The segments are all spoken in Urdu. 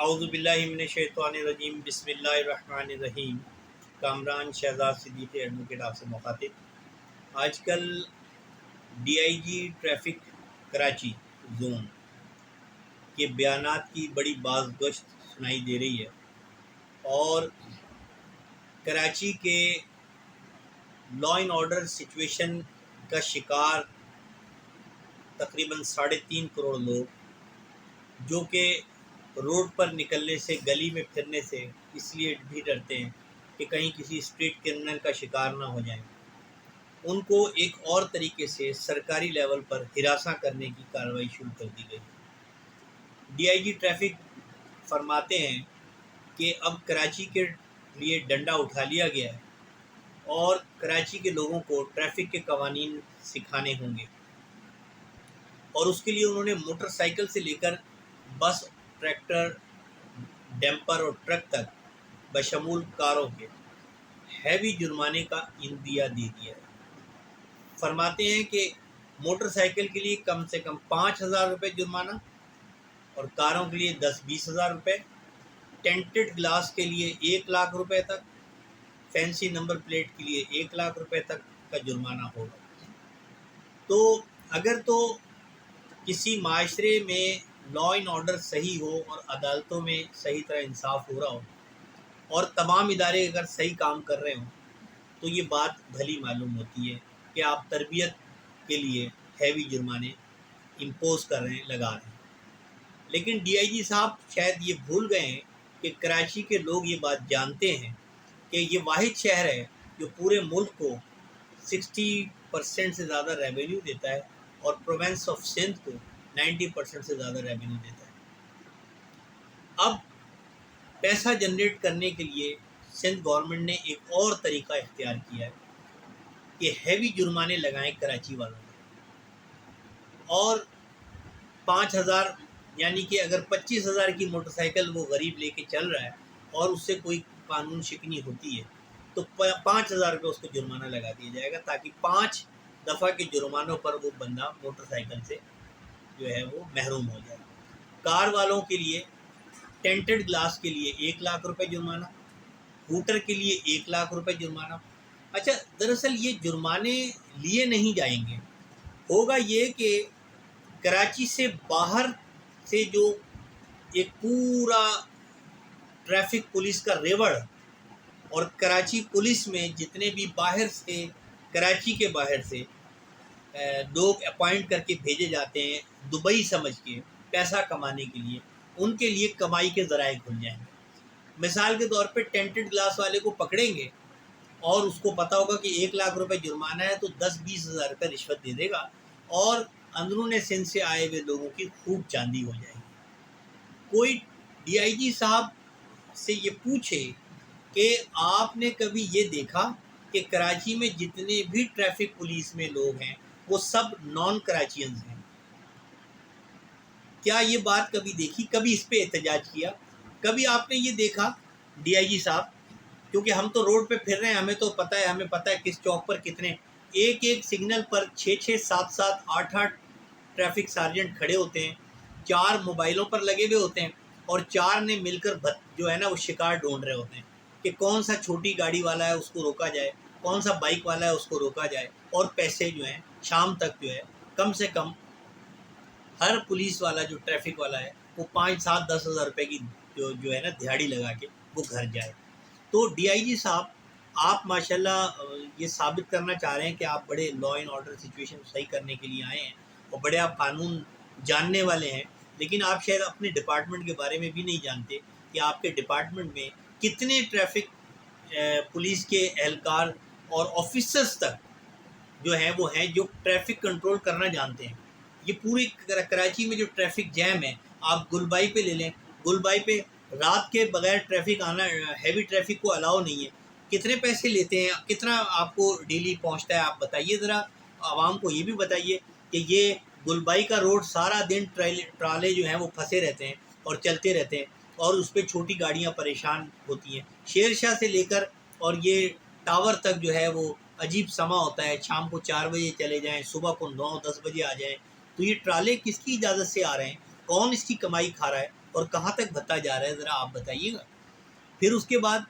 اعوذ باللہ من الشیطان الرجیم بسم اللہ الرحمن الرحیم۔ کامران شہزاد صدیقی ایڈوکیٹ آپ سے مخاطب۔ آج کل D I G traffic Karachi zone کے بیانات کی بڑی باز گشت سنائی دے رہی ہے اور کراچی کے لا اینڈ آرڈر سچویشن کا شکار تقریباً 3.5 کروڑ لوگ، جو کہ روڈ پر نکلنے سے، گلی میں پھرنے سے اس لیے بھی ڈرتے ہیں کہ کہیں کسی اسٹریٹ کرمنل کا شکار نہ ہو جائیں، ان کو ایک اور طریقے سے سرکاری لیول پر ہراساں کرنے کی کارروائی شروع کر دی گئی۔ ڈی آئی جی ٹریفک فرماتے ہیں کہ اب کراچی کے لیے ڈنڈا اٹھا لیا گیا ہے اور کراچی کے لوگوں کو ٹریفک کے قوانین سکھانے ہوں گے، اور اس کے لیے انہوں نے موٹر سائیکل سے لے کر بس، ٹریکٹر، ڈیمپر اور ٹرک تک بشمول کاروں کے ہیوی جرمانے کا عندیہ دے دیا ہے۔ فرماتے ہیں کہ موٹر سائیکل کے لیے کم سے کم 5,000 روپے جرمانہ اور کاروں کے لیے 10-20 ہزار روپے، ٹینٹڈ گلاس کے لیے 1 لاکھ روپے تک، فینسی نمبر پلیٹ کے لیے 1 لاکھ روپے تک کا جرمانہ ہوگا۔ تو اگر تو کسی معاشرے میں لا اینڈ آرڈر صحیح ہو اور عدالتوں میں صحیح طرح انصاف ہو رہا ہو اور تمام ادارے اگر صحیح کام کر رہے ہوں، تو یہ بات بھلی معلوم ہوتی ہے کہ آپ تربیت کے لیے ہیوی جرمانے امپوز کر رہے ہیں، لگا رہے ہیں۔ لیکن ڈی آئی جی صاحب شاید یہ بھول گئے ہیں کہ کراچی کے لوگ یہ بات جانتے ہیں کہ یہ واحد شہر ہے جو پورے ملک کو 60% سے زیادہ ریونیو دیتا ہے اور پروونس آف سندھ کو 90% سے زیادہ ریونیو دیتا ہے۔ اب پیسہ جنریٹ کرنے کے لیے سندھ گورنمنٹ نے ایک اور طریقہ اختیار کیا ہے کہ ہیوی جرمانے لگائیں کراچی والوں نے، اور 5,000 یعنی کہ اگر 25,000 کی موٹر سائیکل وہ غریب لے کے چل رہا ہے اور اس سے کوئی قانون شکنی ہوتی ہے تو 5,000 روپے اس کو جرمانہ لگا دیا جائے گا، تاکہ 5 دفعہ کے جرمانوں پر وہ بندہ موٹر سائیکل سے جو ہے وہ محروم ہو جائے۔ کار والوں کے لیے ٹینٹڈ گلاس کے لیے 1 لاکھ روپے جرمانہ، ہوٹر کے لیے 1 لاکھ روپے جرمانہ۔ اچھا، دراصل یہ جرمانے لیے نہیں جائیں گے، ہوگا یہ کہ کراچی سے باہر سے جو ایک پورا ٹریفک پولیس کا ریوڑ اور کراچی پولیس میں جتنے بھی باہر سے، کراچی کے باہر سے لوگ اپوائنٹ کر کے بھیجے جاتے ہیں دبئی سمجھ کے پیسہ کمانے کے لیے، ان کے لیے کمائی کے ذرائع کھل جائیں گے۔ مثال کے طور پہ ٹینٹڈ گلاس والے کو پکڑیں گے اور اس کو پتہ ہوگا کہ 1 لاکھ روپے جرمانہ ہے، تو 10-20 ہزار روپے رشوت دے دے گا اور اندرون سندھ سے آئے ہوئے لوگوں کی خوب چاندی ہو جائے گی۔ کوئی ڈی آئی جی صاحب سے یہ پوچھے کہ آپ نے کبھی یہ دیکھا کہ کراچی میں جتنے بھی ٹریفک پولیس میں لوگ ہیں وہ سب نان کراچینز ہیں؟ کیا یہ بات کبھی دیکھی؟ کبھی اس پہ احتجاج کیا؟ کبھی آپ نے یہ دیکھا ڈی آئی جی صاحب؟ کیونکہ ہم تو روڈ پہ پھر رہے ہیں، ہمیں تو پتہ ہے، ہمیں پتہ ہے کس چوک پر کتنے، ایک سگنل پر 6-6، 7-7، 8-8 ٹریفک سارجنٹ کھڑے ہوتے ہیں، 4 موبائلوں پر لگے ہوئے ہوتے ہیں اور 4 نے مل کر جو ہے نا وہ شکار ڈھونڈ رہے ہوتے ہیں کہ کون سا چھوٹی گاڑی والا ہے اس کو روکا جائے، کون سا بائک والا ہے اس کو روکا جائے، اور پیسے جو ہیں شام تک جو ہے کم سے کم ہر پولیس والا جو ٹریفک والا ہے وہ 5-7-10 ہزار روپے کی جو ہے نا دہاڑی لگا کے وہ گھر جائے۔ تو ڈی آئی جی صاحب، آپ ماشاءاللہ یہ ثابت کرنا چاہ رہے ہیں کہ آپ بڑے لا اینڈ آرڈر سچویشن صحیح کرنے کے لیے آئے ہیں اور بڑے آپ قانون جاننے والے ہیں، لیکن آپ شاید اپنے ڈپارٹمنٹ کے بارے میں بھی نہیں جانتے کہ آپ کے ڈپارٹمنٹ میں کتنے ٹریفک پولیس کے اہلکار اور آفیسرز تک جو ہیں وہ ہیں جو ٹریفک کنٹرول کرنا جانتے ہیں۔ یہ پوری کراچی میں جو ٹریفک جیم ہے، آپ گلبائی پہ لے لیں، گلبائی پہ رات کے بغیر ٹریفک آنا، ہیوی ٹریفک کو الاؤ نہیں ہے، کتنے پیسے لیتے ہیں، کتنا آپ کو ڈیلی پہنچتا ہے؟ آپ بتائیے ذرا، عوام کو یہ بھی بتائیے کہ یہ گلبائی کا روڈ سارا دن ٹرالے جو ہیں وہ پھنسے رہتے ہیں اور چلتے رہتے ہیں اور اس پہ چھوٹی گاڑیاں پریشان ہوتی ہیں، شیر شاہ سے لے کر اور یہ ٹاور تک جو ہے وہ عجیب سما ہوتا ہے، شام کو 4 بجے چلے جائیں، صبح کو 9-10 بجے آ جائیں، تو یہ ٹرالے کس کی اجازت سے آ رہے ہیں؟ کون اس کی کمائی کھا رہا ہے؟ اور کہاں تک بھتا جا رہا ہے ذرا آپ بتائیے گا. پھر اس کے بعد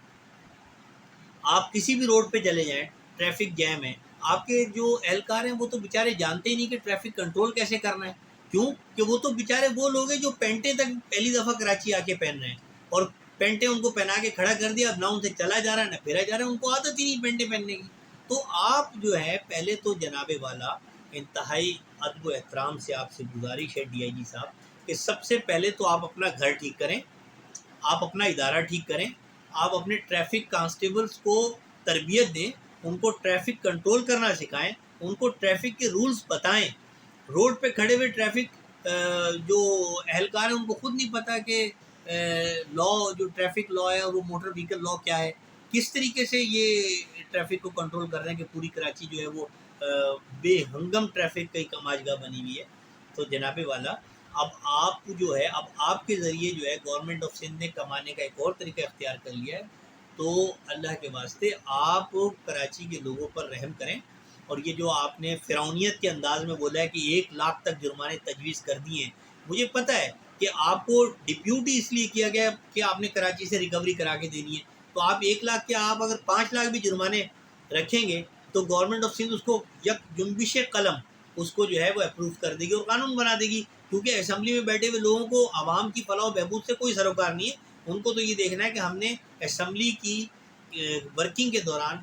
آپ کسی بھی روڈ پہ چلے جائیں، ٹریفک جیم ہے، آپ کے جو اہلکار ہیں وہ تو بیچارے جانتے ہی نہیں کہ ٹریفک کنٹرول کیسے کرنا ہے. کیوں کہ وہ تو بیچارے وہ لوگ ہیں جو پینٹیں تک پہلی دفعہ کراچی آ کے پہن رہے ہیں، اور پینٹیں ان کو پہنا کے کھڑا کر دیا، اب نہ ان سے چلا جا رہا ہے نہ پھیرا جا رہا ہے، ان کو عادت ہی نہیں پینٹیں پہننے کی. تو آپ جو ہے پہلے تو جناب والا انتہائی ادب و احترام سے آپ سے گزارش ہے ڈی آئی جی صاحب کہ سب سے پہلے تو آپ اپنا گھر ٹھیک کریں، آپ اپنا ادارہ ٹھیک کریں، آپ اپنے ٹریفک کانسٹیبلز کو تربیت دیں، ان کو ٹریفک کنٹرول کرنا سکھائیں، ان کو ٹریفک کے رولز بتائیں. روڈ پہ کھڑے ہوئے ٹریفک جو اہلکار ہیں ان کو خود نہیں پتہ کہ لا جو ٹریفک لا ہے اور وہ موٹر وہیکل لا کیا ہے، کس طریقے سے یہ ٹریفک کو کنٹرول کر رہے ہیں کہ پوری کراچی جو ہے وہ بے ہنگم ٹریفک کا ایک کماجگاہ بنی ہوئی ہے. تو جناب والا اب آپ جو ہے اب آپ کے ذریعے جو ہے گورنمنٹ آف سندھ نے کمانے کا ایک اور طریقہ اختیار کر لیا ہے. تو اللہ کے واسطے آپ کراچی کے لوگوں پر رحم کریں، اور یہ جو آپ نے فرعونیت کے انداز میں بولا ہے کہ 1 لاکھ تک جرمانے تجویز کر دیے ہیں، مجھے پتہ ہے کہ آپ کو ڈپیوٹی اس لیے کیا گیا کہ آپ نے کراچی سے ریکوری کرا کے دینی ہے. تو آپ 1 لاکھ کے آپ اگر 5 لاکھ بھی جرمانے رکھیں گے تو گورنمنٹ آف سندھ اس کو یک جنبش قلم اس کو جو ہے وہ اپروو کر دے گی اور قانون بنا دے گی. کیونکہ اسمبلی میں بیٹھے ہوئے لوگوں کو عوام کی فلاح و بہبود سے کوئی سروکار نہیں ہے، ان کو تو یہ دیکھنا ہے کہ ہم نے اسمبلی کی ورکنگ کے دوران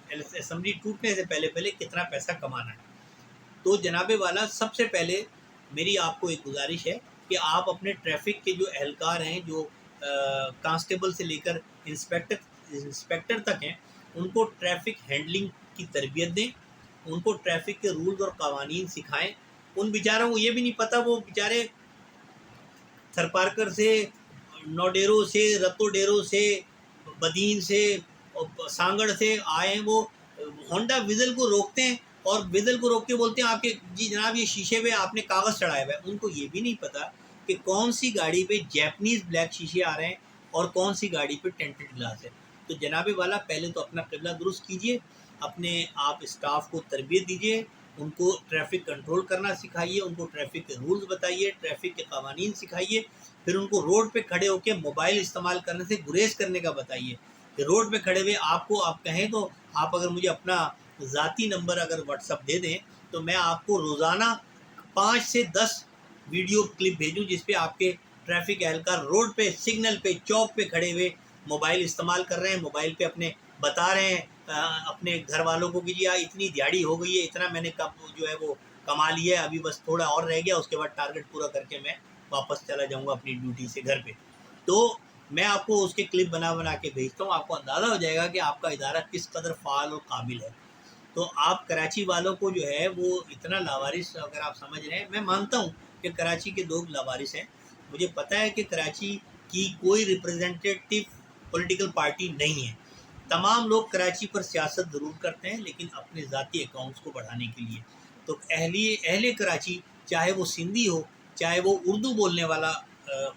اسمبلی ٹوٹنے سے پہلے کتنا پیسہ کمانا ہے. تو جناب والا سب سے پہلے میری آپ کو ایک گزارش ہے کہ آپ اپنے ٹریفک کے جو اہلکار ہیں، جو کانسٹیبل سے لے کر انسپیکٹر تک ہیں، ان کو ٹریفک ہینڈلنگ کی تربیت دیں، ان کو ٹریفک کے رولز اور قوانین سکھائیں. ان بیچاروں کو یہ بھی نہیں پتہ، وہ بیچارے تھرپارکر سے، نوڈیرو سے، رتو ڈیرو سے، بدین سے، سانگڑ سے آئے ہیں، وہ ہونڈا وزل کو روکتے ہیں اور وزل کو روک کے بولتے ہیں آپ کے جی جناب یہ شیشے پہ آپ نے کاغذ چڑھایا ہوا ہے. ان کو یہ بھی نہیں پتہ کہ کون سی گاڑی پہ جیپنیز بلیک شیشے آ رہے ہیں اور کون سی گاڑی پہ ٹینٹڈ گلاس ہے. تو جناب والا پہلے تو اپنا قبلہ درست کیجئے، اپنے آپ اسٹاف کو تربیت دیجئے، ان کو ٹریفک کنٹرول کرنا سکھائیے، ان کو ٹریفک کے رولز بتائیے، ٹریفک کے قوانین سکھائیے. پھر ان کو روڈ پہ کھڑے ہو کے موبائل استعمال کرنے سے گریز کرنے کا بتائیے. کہ روڈ پہ کھڑے ہوئے آپ کو آپ کہیں تو آپ اگر مجھے اپنا ذاتی نمبر اگر واٹس اپ دے دیں تو میں آپ کو روزانہ 5 سے 10 ویڈیو کلپ بھیجوں جس پہ آپ کے ٹریفک اہلکار روڈ پہ، سگنل پہ، چوک پہ کھڑے ہوئے موبائل استعمال کر رہے ہیں، موبائل پہ اپنے بتا رہے ہیں اپنے گھر والوں کو کہ جی اتنی دیہڑی ہو گئی ہے، اتنا میں نے جو ہے وہ کما لیا ہے، ابھی بس تھوڑا اور رہ گیا، اس کے بعد ٹارگٹ پورا کر کے میں واپس چلا جاؤں گا اپنی ڈیوٹی سے گھر پہ. تو میں آپ کو اس کے کلپ بنا کے بھیجتا ہوں، آپ کو اندازہ ہو جائے گا کہ آپ کا ادارہ کس قدر فعال اور قابل ہے. تو آپ کراچی والوں کو جو ہے وہ اتنا لاوارث اگر آپ سمجھ رہے ہیں، میں مانتا ہوں کہ کراچی کے لوگ لاوارث ہیں، مجھے پتہ ہے کہ کراچی کی کوئی ریپرزینٹیو پولیٹیکل پارٹی نہیں ہے، تمام لوگ کراچی پر سیاست ضرور کرتے ہیں لیکن اپنے ذاتی اکاؤنٹس کو بڑھانے کے لیے. تو اہل کراچی چاہے وہ سندھی ہو، چاہے وہ اردو بولنے والا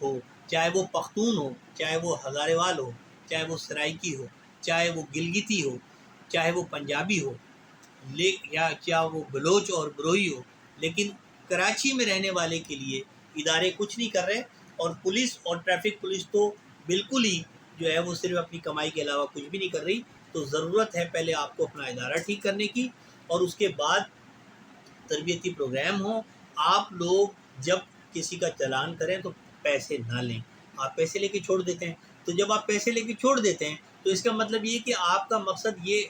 ہو، چاہے وہ پختون ہو، چاہے وہ ہزارے وال ہو، چاہے وہ سرائکی ہو، چاہے وہ گلگتی ہو، چاہے وہ پنجابی ہو، یا کیا وہ بلوچ اور بروئی ہو، لیکن کراچی میں رہنے والے کے لیے ادارے کچھ نہیں کر رہے. اور پولیس اور ٹریفک پولیس تو بالکل ہی جو ہے وہ صرف اپنی کمائی کے علاوہ کچھ بھی نہیں کر رہی. تو ضرورت ہے پہلے آپ کو اپنا ادارہ ٹھیک کرنے کی، اور اس کے بعد تربیتی پروگرام ہوں. آپ لوگ جب کسی کا چلان کریں تو پیسے نہ لیں، آپ پیسے لے کے چھوڑ دیتے ہیں. تو جب آپ پیسے لے کے چھوڑ دیتے ہیں تو اس کا مطلب یہ کہ آپ کا مقصد یہ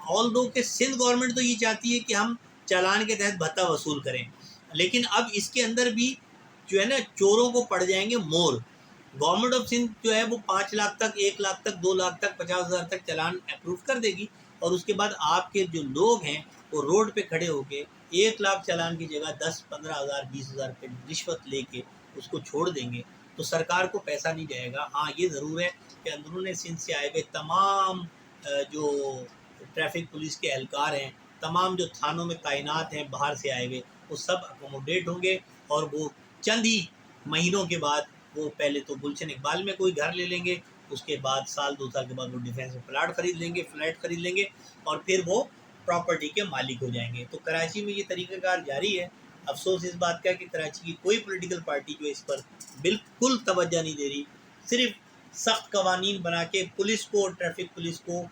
آل دو کہ سندھ گورنمنٹ تو یہ چاہتی ہے کہ ہم چالان کے تحت بھتہ وصول کریں، لیکن اب اس کے اندر بھی جو ہے نا چوروں کو پڑ جائیں گے مور. گورنمنٹ آف سندھ جو ہے وہ 5 لاکھ تک، 1 لاکھ تک، 2 لاکھ تک، 50,000 تک چالان اپروو کر دے گی، اور اس کے بعد آپ کے جو لوگ ہیں وہ روڈ پہ کھڑے ہو کے 1 لاکھ چالان کی جگہ 10، 15,000، 20,000 روپے رشوت لے کے اس کو چھوڑ دیں گے. تو سرکار کو پیسہ نہیں جائے گا. ہاں یہ ضرور ہے کہ اندرون سندھ سے آئے ہوئے تمام جو ٹریفک پولیس کے اہلکار ہیں، تمام جو تھانوں میں تعینات ہیں باہر سے آئے ہوئے، وہ سب اکوموڈیٹ ہوں گے، اور وہ چند ہی مہینوں کے بعد وہ پہلے تو گلشن اقبال میں کوئی گھر لے لیں گے، اس کے بعد سال 2 سال کے بعد وہ ڈیفینس میں فلیٹ خرید لیں گے، اور پھر وہ پراپرٹی کے مالک ہو جائیں گے. تو کراچی میں یہ طریقہ کار جاری ہے. افسوس اس بات کا کہ کراچی کی کوئی پولیٹیکل پارٹی جو اس پر بالکل توجہ نہیں دے رہی، صرف سخت قوانین بنا کے پولیس کو اور ٹریفک پولیس کو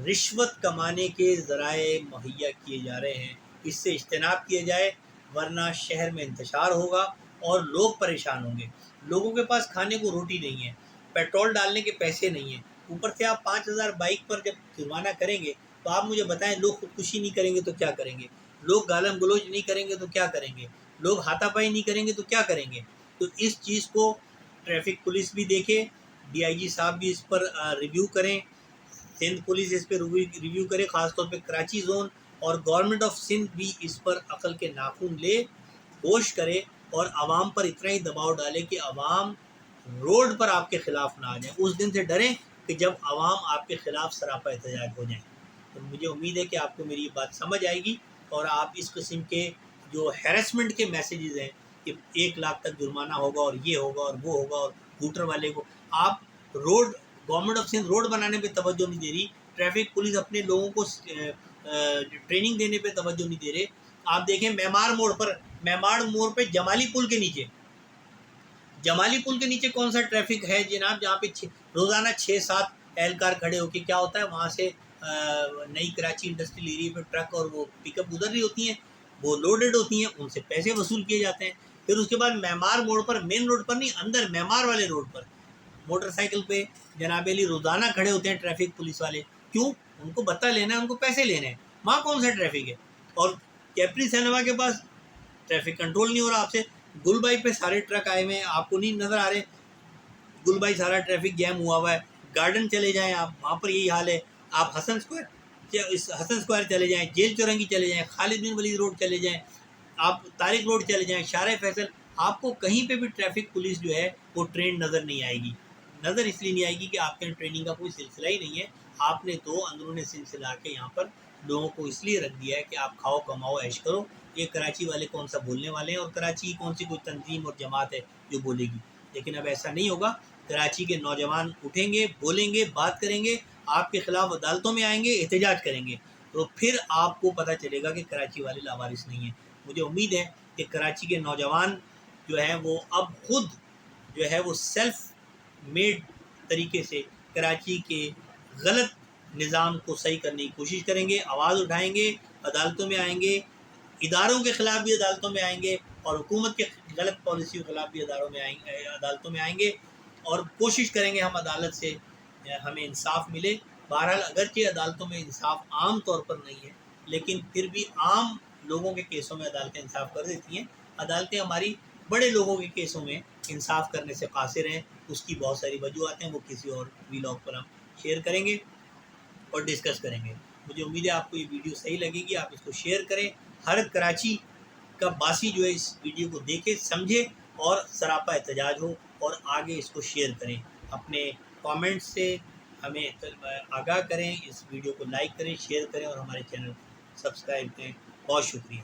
رشوت کمانے کے ذرائع مہیا کیے جا رہے ہیں۔ اس سے اجتناب کیا جائے، ورنہ شہر میں انتشار ہوگا اور لوگ پریشان ہوں گے۔ لوگوں کے پاس کھانے کو روٹی نہیں ہے، پیٹرول ڈالنے کے پیسے نہیں ہیں، اوپر سے آپ 5,000 بائک پر جب جرمانہ کریں گے تو آپ مجھے بتائیں، لوگ خودکشی نہیں کریں گے تو کیا کریں گے؟ لوگ گالم گلوچ نہیں کریں گے تو کیا کریں گے؟ لوگ ہاتھا پائی نہیں کریں گے تو کیا کریں گے؟ تو اس چیز کو ٹریفک پولیس بھی دیکھے، ڈی آئی جی صاحب بھی اس پر ریویو کریں، سندھ پولیس اس پہ ریویو کرے، خاص طور پہ کراچی زون، اور گورنمنٹ آف سندھ بھی اس پر عقل کے ناخن لے، ہوش کرے اور عوام پر اتنا ہی دباؤ ڈالے کہ عوام روڈ پر آپ کے خلاف نہ آ جائیں، اس دن سے ڈریں کہ جب عوام آپ کے خلاف سراپا احتجاج ہو جائیں۔ تو مجھے امید ہے کہ آپ کو میری یہ بات سمجھ آئے گی، اور آپ اس قسم کے جو ہیرسمنٹ کے میسیجز ہیں کہ 1 لاکھ تک جرمانہ ہوگا اور یہ ہوگا اور وہ ہوگا، اور اسکوٹر والے کو آپ گورنمنٹ آف سندھ روڈ بنانے پہ توجہ نہیں دے رہی، ٹریفک پولیس اپنے لوگوں کو ٹریننگ دینے پہ توجہ نہیں دے رہے۔ آپ دیکھیں معمار موڑ پہ جمالی پل کے نیچے کون سا ٹریفک ہے جناب، جہاں پہ روزانہ 6-7 اہلکار کھڑے ہو کے کیا ہوتا ہے، وہاں سے نئی کراچی انڈسٹریل ایریا پہ ٹرک اور وہ پک اپ گزر رہی ہوتی ہیں، وہ لوڈڈ ہوتی ہیں، ان سے پیسے وصول کیے جاتے ہیں۔ پھر اس کے بعد معمار موڑ پر، مین روڈ پر نہیں، اندر معمار والے روڈ پر موٹر سائیکل پہ جناب علی روزانہ کھڑے ہوتے ہیں ٹریفک پولیس والے۔ کیوں؟ ان کو بتا لینا ہے، ان کو پیسے لینے ہیں، وہاں کون سا ٹریفک ہے؟ اور کیپری سینما کے پاس ٹریفک کنٹرول نہیں ہو رہا آپ سے، گل بائی پہ سارے ٹرک آئے ہوئے ہیں، آپ کو نہیں نظر آ رہے؟ گل بائی سارا ٹریفک جیم ہوا ہوا ہے، گارڈن چلے جائیں آپ، وہاں پر یہی حال ہے، آپ حسن اسکوائر چلے جائیں، جیل چورنگی چلے جائیں، خالد بن ولید روڈ چلے جائیں، آپ طارق روڈ چلے جائیں، شارع فیصل، آپ کو کہیں پہ بھی ٹریفک پولیس جو ہے وہ ٹرینڈ نظر نہیں آئے گی۔ نظر اس لیے نہیں آئے گی کہ آپ کے ٹریننگ کا کوئی سلسلہ ہی نہیں ہے، آپ نے تو اندرون سلسلہ کے یہاں پر لوگوں کو اس لیے رکھ دیا ہے کہ آپ کھاؤ کماؤ عیش کرو۔ یہ کراچی والے کون سا بولنے والے ہیں، اور کراچی کی کون سی کوئی تنظیم اور جماعت ہے جو بولے گی؟ لیکن اب ایسا نہیں ہوگا، کراچی کے نوجوان اٹھیں گے، بولیں گے، بات کریں گے، آپ کے خلاف عدالتوں میں آئیں گے، احتجاج کریں گے، تو پھر آپ کو پتہ چلے گا کہ کراچی والے لاوارث نہیں ہیں۔ مجھے امید ہے کہ کراچی کے نوجوان جو ہیں وہ اب خود جو ہے وہ سیلف میڈ طریقے سے کراچی کے غلط نظام کو صحیح کرنے کی کوشش کریں گے، آواز اٹھائیں گے، عدالتوں میں آئیں گے، اداروں کے خلاف بھی عدالتوں میں آئیں گے، اور حکومت کے غلط پالیسی کے خلاف بھی عدالتوں میں آئیں گے، اور کوشش کریں گے ہم عدالت سے ہمیں انصاف ملے۔ بہرحال اگرچہ عدالتوں میں انصاف عام طور پر نہیں ہے، لیکن پھر بھی عام لوگوں کے کیسوں میں عدالتیں انصاف کر دیتی ہیں۔ عدالتیں ہماری بڑے لوگوں کے کیسوں میں انصاف کرنے سے قاصر ہیں، اس کی بہت ساری وجوہات ہیں، وہ کسی اور ویلاگ پر ہم شیئر کریں گے اور ڈسکس کریں گے۔ مجھے امید ہے آپ کو یہ ویڈیو صحیح لگے گی، آپ اس کو شیئر کریں، ہر کراچی کا باسی جو ہے اس ویڈیو کو دیکھے، سمجھے اور سراپا احتجاج ہو، اور آگے اس کو شیئر کریں، اپنے کامنٹ سے ہمیں آگاہ کریں، اس ویڈیو کو لائک کریں، شیئر کریں، اور ہمارے چینل کو سبسکرائب کریں۔ بہت شکریہ۔